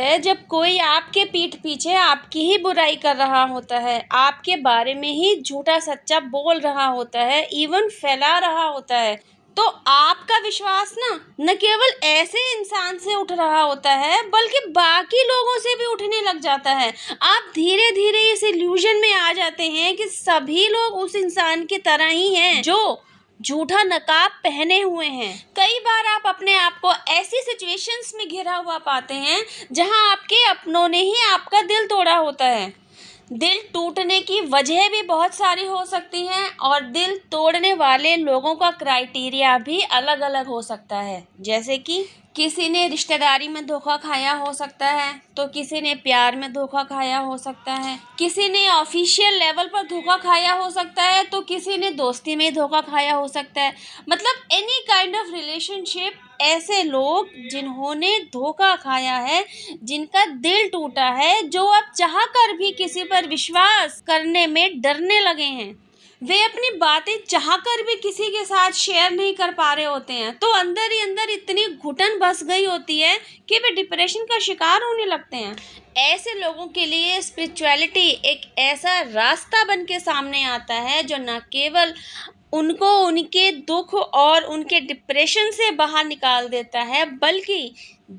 है जब कोई आपके पीठ पीछे आपकी ही बुराई कर रहा होता है, आपके बारे में ही झूठा सच्चा बोल रहा होता है, इवन फैला रहा होता है, तो आपका विश्वास न केवल ऐसे इंसान से उठ रहा होता है बल्कि बाकी लोगों से भी उठने लग जाता है। आप धीरे धीरे इस इल्यूजन में आ जाते हैं कि सभी लोग उस इंसान की तरह ही हैं जो झूठा नकाब पहने हुए हैं। कई बार आप अपने आप को ऐसी सिचुएशंस में घिरा हुआ पाते हैं जहां आपके अपनों ने ही आपका दिल तोड़ा होता है। दिल टूटने की वजह भी बहुत सारी हो सकती हैं और दिल तोड़ने वाले लोगों का क्राइटेरिया भी अलग अलग हो सकता है। जैसे कि किसी ने रिश्तेदारी में धोखा खाया हो सकता है, तो किसी ने प्यार में धोखा खाया हो सकता है, किसी ने ऑफिशियल लेवल पर धोखा खाया हो सकता है, तो किसी ने दोस्ती में धोखा खाया हो सकता है। मतलब एनी काइंड ऑफ रिलेशनशिप, ऐसे लोग जिन्होंने धोखा खाया है, जिनका दिल टूटा है, जो अब चाह कर भी किसी पर विश्वास करने में डरने लगे हैं, वे अपनी बातें चाहकर भी किसी के साथ शेयर नहीं कर पा रहे होते हैं, तो अंदर ही अंदर इतनी घुटन बस गई होती है कि वे डिप्रेशन का शिकार होने लगते हैं। ऐसे लोगों के लिए स्पिरिचुअलिटी एक ऐसा रास्ता बन के सामने आता है जो न केवल उनको उनके दुख और उनके डिप्रेशन से बाहर निकाल देता है, बल्कि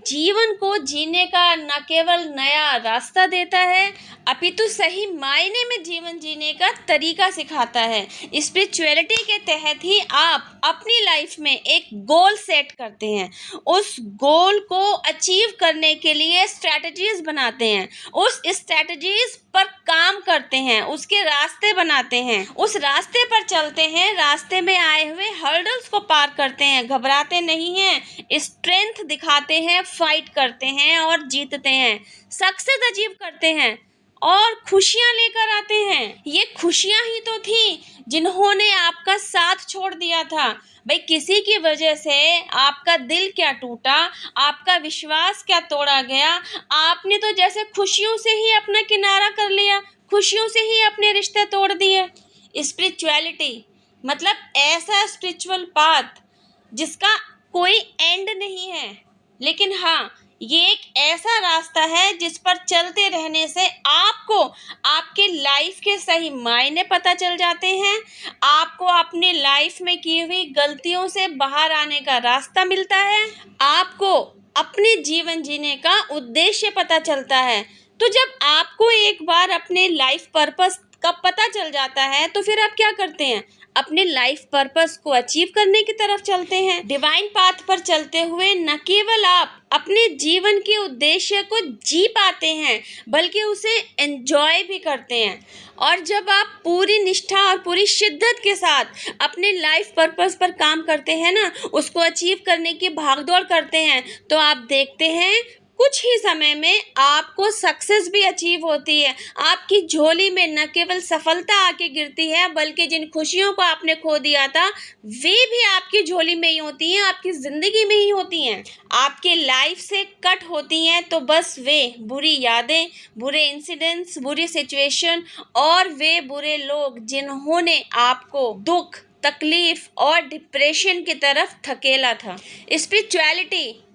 जीवन को जीने का न केवल नया रास्ता देता है, अपितु सही मायने में जीवन जीने का तरीका सिखाता है। स्पिरिचुअलिटी के तहत ही आप अपनी लाइफ में एक गोल सेट करते हैं, उस गोल को अचीव करने के लिए स्ट्रैटेजीज बनाते हैं, उस स्ट्रैटेजीज पर काम करते हैं, उसके रास्ते बनाते हैं, उस रास्ते पर चलते हैं, रास्ते में आए हुए हर्डल्स को पार करते हैं, घबराते नहीं हैं, स्ट्रेंथ दिखाते हैं, फाइट करते हैं और जीतते हैं, सक्सेस अचीव करते हैं और खुशियां लेकर आते हैं। ये खुशियां ही तो थी जिन्होंने आपका साथ छोड़ दिया था। भाई, किसी की वजह से आपका दिल क्या टूटा, आपका विश्वास क्या तोड़ा गया, आपने तो जैसे खुशियों से ही अपना किनारा कर लिया, खुशियों से ही अपने रिश्ते तोड़ दिए। स्पिरिचुअलिटी मतलब ऐसा स्पिरिचुअल पाथ जिसका कोई एंड नहीं है, लेकिन हाँ, ये एक ऐसा रास्ता है जिस पर चलते रहने से आपको आपके लाइफ के सही मायने पता चल जाते हैं, आपको अपने लाइफ में की हुई गलतियों से बाहर आने का रास्ता मिलता है, आपको अपने जीवन जीने का उद्देश्य पता चलता है। तो जब आपको एक बार अपने लाइफ पर्पस का पता चल जाता है तो फिर आप क्या करते हैं? अपने लाइफ पर्पस को अचीव करने की तरफ चलते हैं। डिवाइन पाथ पर चलते हुए न केवल आप अपने जीवन के उद्देश्य को जी पाते हैं बल्कि उसे एंजॉय भी करते हैं। और जब आप पूरी निष्ठा और पूरी शिद्दत के साथ अपने लाइफ पर्पस पर काम करते हैं ना, उसको अचीव करने की भागदौड़ करते हैं, तो आप देखते हैं कुछ ही समय में आपको सक्सेस भी अचीव होती है। आपकी झोली में न केवल सफलता आके गिरती है बल्कि जिन खुशियों को आपने खो दिया था वे भी आपकी झोली में ही होती हैं, आपकी ज़िंदगी में ही होती हैं, आपके लाइफ से कट होती हैं। तो बस वे बुरी यादें, बुरे इंसिडेंट्स, बुरी सिचुएशन और वे बुरे लोग जिन्होंने आपको दुख, तकलीफ और डिप्रेशन की तरफ धकेला था। स्पिरिचुअलिटी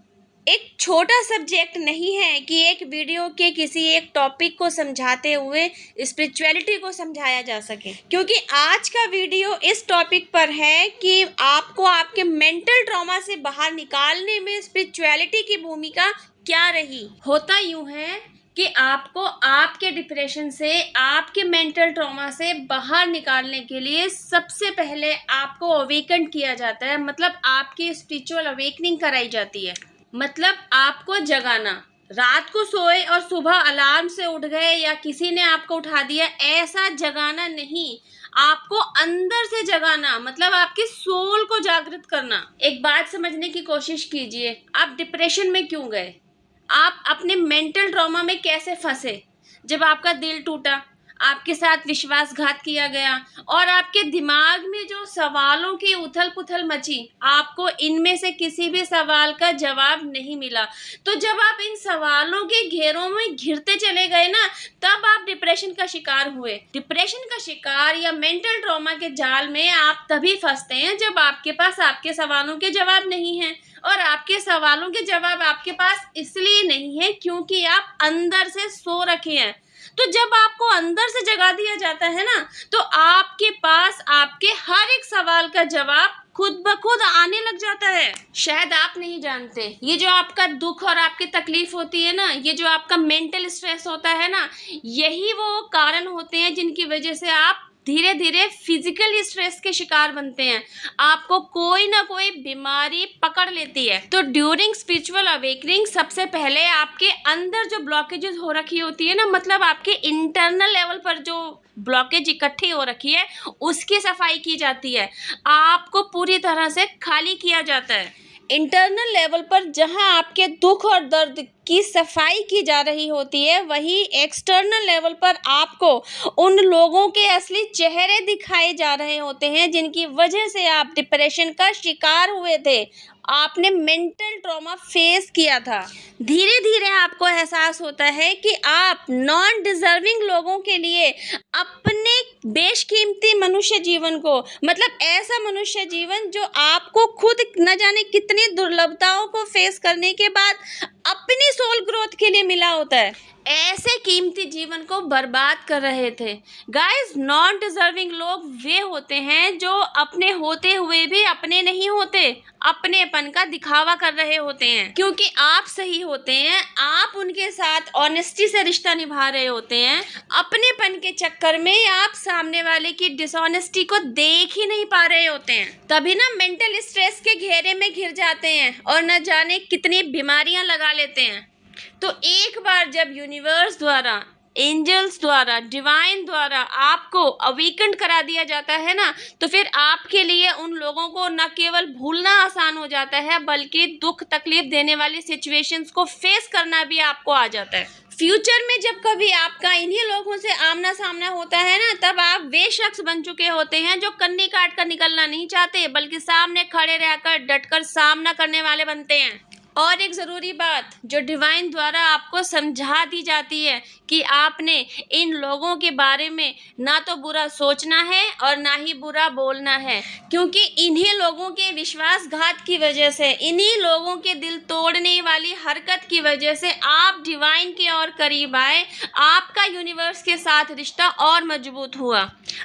एक छोटा सब्जेक्ट नहीं है कि एक वीडियो के किसी एक टॉपिक को समझाते हुए स्पिरिचुअलिटी को समझाया जा सके, क्योंकि आज का वीडियो इस टॉपिक पर है कि आपको आपके मेंटल ट्रॉमा से बाहर निकालने में स्पिरिचुअलिटी की भूमिका क्या रही। होता यूँ है कि आपको आपके डिप्रेशन से, आपके मेंटल ट्रॉमा से बाहर निकालने के लिए सबसे पहले आपको अवेकन किया जाता है, मतलब आपकी स्पिरिचुअल अवेकनिंग कराई जाती है। मतलब आपको जगाना, रात को सोए और सुबह अलार्म से उठ गए या किसी ने आपको उठा दिया, ऐसा जगाना नहीं, आपको अंदर से जगाना, मतलब आपकी सोल को जागृत करना। एक बात समझने की कोशिश कीजिए, आप डिप्रेशन में क्यों गए, आप अपने मेंटल ट्रॉमा में कैसे फंसे? जब आपका दिल टूटा, आपके साथ विश्वासघात किया गया और आपके दिमाग में जो सवालों की उथल पुथल मची, आपको इनमें से किसी भी सवाल का जवाब नहीं मिला। तो जब आप इन सवालों के घेरों में घिरते चले गए ना, तब आप डिप्रेशन का शिकार हुए। डिप्रेशन का शिकार या मेंटल ट्रॉमा के जाल में आप तभी फंसते हैं जब आपके पास आपके सवालों के जवाब नहीं हैं, और आपके सवालों के जवाब आपके पास इसलिए नहीं है क्योंकि आप अंदर से सो रखे हैं। तो जब आपको अंदर से जगा दिया जाता है ना, तो आपके पास आपके हर एक सवाल का जवाब खुद ब खुद आने लग जाता है। शायद आप नहीं जानते, ये जो आपका दुख और आपकी तकलीफ होती है ना, ये जो आपका मेंटल स्ट्रेस होता है ना, यही वो कारण होते हैं जिनकी वजह से आप धीरे धीरे फिजिकल स्ट्रेस के शिकार बनते हैं। आपको कोई ना कोई बीमारी पकड़ लेती है। तो ड्यूरिंग स्पिरिचुअल अवेकनिंग सबसे पहले आपके अंदर जो ब्लॉकेजेस हो रखी होती है ना, मतलब आपके इंटरनल लेवल पर जो ब्लॉकेज इकट्ठी हो रखी है, उसकी सफाई की जाती है। आपको पूरी तरह से खाली किया जाता है। इंटरनल लेवल पर जहां आपके दुख और दर्द की सफाई की जा रही होती है, वही एक्सटर्नल लेवल पर आपको उन लोगों के असली चेहरे दिखाए जा रहे होते हैं जिनकी वजह से आप डिप्रेशन का शिकार हुए थे, आपने मेंटल ट्रॉमा फेस किया था। धीरे धीरे आपको एहसास होता है कि आप नॉन डिजर्विंग लोगों के लिए अपने बेशकीमती मनुष्य जीवन को, मतलब ऐसा मनुष्य जीवन जो आपको खुद न जाने कितनी दुर्लभताओं को फेस करने के बाद अपनी सोल ग्रोथ के लिए मिला होता है, ऐसे कीमती जीवन को बर्बाद कर रहे थे। गाइस, नॉन डिजर्विंग लोग वे होते हैं जो अपने होते हुए भी अपने नहीं होते, अपनेपन का दिखावा कर रहे होते हैं। क्योंकि आप सही होते हैं, आप उनके साथ ऑनेस्टी से रिश्ता निभा रहे होते हैं, अपनेपन के चक्कर में आप सामने वाले की डिसऑनेस्टी को देख ही नहीं पा रहे होते हैं। तभी ना मेंटल स्ट्रेस के घेरे में घिर जाते हैं और न जाने कितनी बीमारियां लगा लेते हैं। तो एक बार जब यूनिवर्स द्वारा, एंजल्स द्वारा, डिवाइन द्वारा आपको अवेकन करा दिया जाता है ना, तो फिर आपके लिए उन लोगों को न केवल भूलना आसान हो जाता है, बल्कि दुख तकलीफ देने वाली सिचुएशंस को फेस करना भी आपको आ जाता है। फ्यूचर में जब कभी आपका इन्हीं लोगों से आमना सामना होता है ना, तब आप वे शख्स बन चुके होते हैं जो कन्नी काट कर निकलना नहीं चाहते, बल्कि सामने खड़े रहकर डटकर सामना करने वाले बनते हैं। और एक ज़रूरी बात जो डिवाइन द्वारा आपको समझा दी जाती है कि आपने इन लोगों के बारे में ना तो बुरा सोचना है और ना ही बुरा बोलना है, क्योंकि इन्हीं लोगों के विश्वासघात की वजह से, इन्हीं लोगों के दिल तोड़ने वाली हरकत की वजह से आप डिवाइन के और करीब आए, आपका यूनिवर्स के साथ रिश्ता और मजबूत हुआ।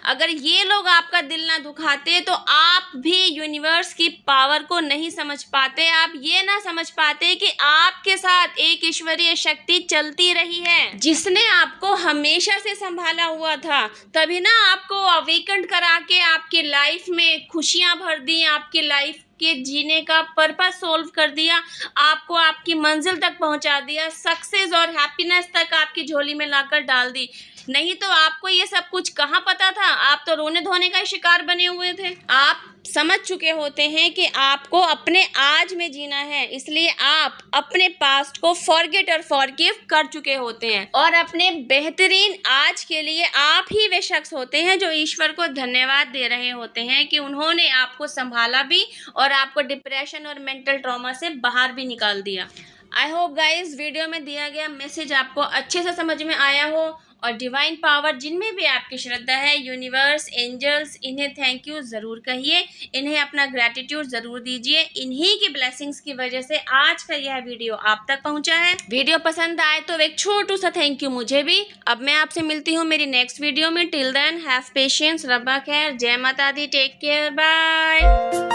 अगर ये लोग आपका दिल ना दुखाते तो आप भी यूनिवर्स की पावर को नहीं समझ पाते, आप ये ना समझ पाते कि आपके साथ एक ईश्वरीय शक्ति चलती रही है जिसने आपको हमेशा से संभाला हुआ था। तभी ना आपको अवेकन करा के आपकी लाइफ में खुशियां भर दी, आपकी लाइफ के जीने का पर्पस सोल्व कर दिया, आपको आपकी मंजिल तक पहुंचा दिया, सक्सेस और हैप्पीनेस तक आपकी झोली में लाकर डाल दी। नहीं तो आपको ये सब कुछ कहाँ पता था, आप तो रोने धोने का शिकार बने हुए थे। आप समझ चुके होते हैं कि आपको अपने आज में जीना है, इसलिए आप अपने पास्ट को फॉरगेट और फॉरगिव कर चुके होते हैं और अपने बेहतरीन आज के लिए आप ही वे शख्स होते हैं जो ईश्वर को धन्यवाद दे रहे होते हैं कि उन्होंने आपको संभाला भी और आपको डिप्रेशन और मेंटल ट्रॉमा से बाहर भी निकाल दिया। आई होप गाइस वीडियो में दिया गया मैसेज आपको अच्छे से समझ में आया हो और डिवाइन पावर जिनमें भी आपकी श्रद्धा है, यूनिवर्स, एंजल्स, इन्हें थैंक यू ज़रूर कहिए, इन्हें अपना ग्रैटिट्यूड ज़रूर दीजिए। इन्हीं की ब्लेसिंग्स की वजह से आज का यह वीडियो आप तक पहुंचा है। वीडियो पसंद आए तो एक छोटू सा थैंक यू मुझे भी। अब मैं आपसे मिलती हूँ मेरी नेक्स्ट वीडियो में। टिल देन हैव पेशेंस, रब्बा खैर, जय माता दी, टेक केयर, बाय।